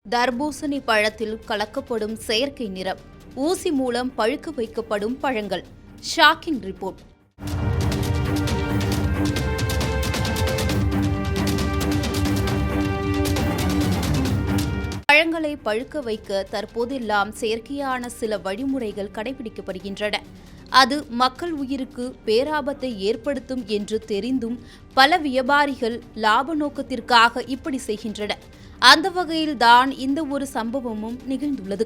தர்பூசணி பழத்தில் கலக்கப்படும் செயற்கை நிறம், ஊசி மூலம் பழுக்க வைக்கப்படும் பழங்கள். Shocking report. பழங்களை பழுக்க வைக்க தற்போதெல்லாம் செயற்கையான சில வழிமுறைகள் கடைபிடிக்கப்படுகின்றன. அது மக்கள் உயிருக்கு பேராபத்தை ஏற்படுத்தும் என்று தெரிந்தும் பல வியாபாரிகள் லாப நோக்கத்திற்காக இப்படி செய்கின்றனர். அந்த வகையில்தான் இந்த ஒரு சம்பவமும் நிகழ்ந்துள்ளது.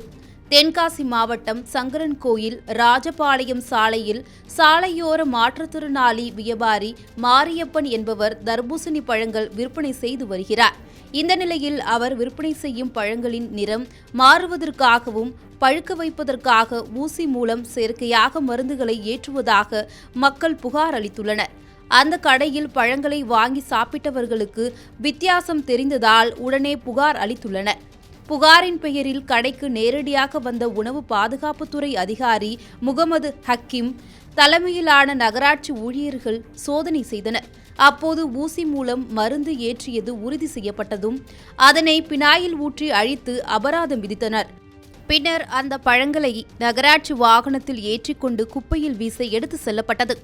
தென்காசி மாவட்டம் சங்கரன்கோயில் ராஜபாளையம் சாலையில் சாலையோர மாற்றுத்திறனாளி வியாபாரி மாரியப்பன் என்பவர் தர்பூசணி பழங்கள் விற்பனை செய்து வருகிறார். இந்த நிலையில் அவர் விற்பனை செய்யும் பழங்களின் நிறம் மாறுவதற்காகவும் பழுக்க வைப்பதற்காக ஊசி மூலம் செயற்கையாக மருந்துகளை ஏற்றுவதாக மக்கள் புகார் அளித்துள்ளனர். அந்த கடையில் பழங்களை வாங்கி சாப்பிட்டவர்களுக்கு வித்தியாசம் தெரிந்ததால் உடனே புகார் அளித்துள்ளனர். புகாரின் பெயரில் கடைக்கு நேரடியாக வந்த உணவு பாதுகாப்புத்துறை அதிகாரி முகமது ஹக்கீம் தலைமையிலான நகராட்சி ஊழியர்கள் சோதனை செய்தனர். அப்போது ஊசி மூலம் மருந்து ஏற்றியது உறுதி செய்யப்பட்டதும் அதனை பினாயில் ஊற்றி அழித்து அபராதம் விதித்தனர். பின்னர் அந்த பழங்களை நகராட்சி வாகனத்தில் ஏற்றிக்கொண்டு குப்பையில் வீச எடுத்து செல்லப்பட்டது.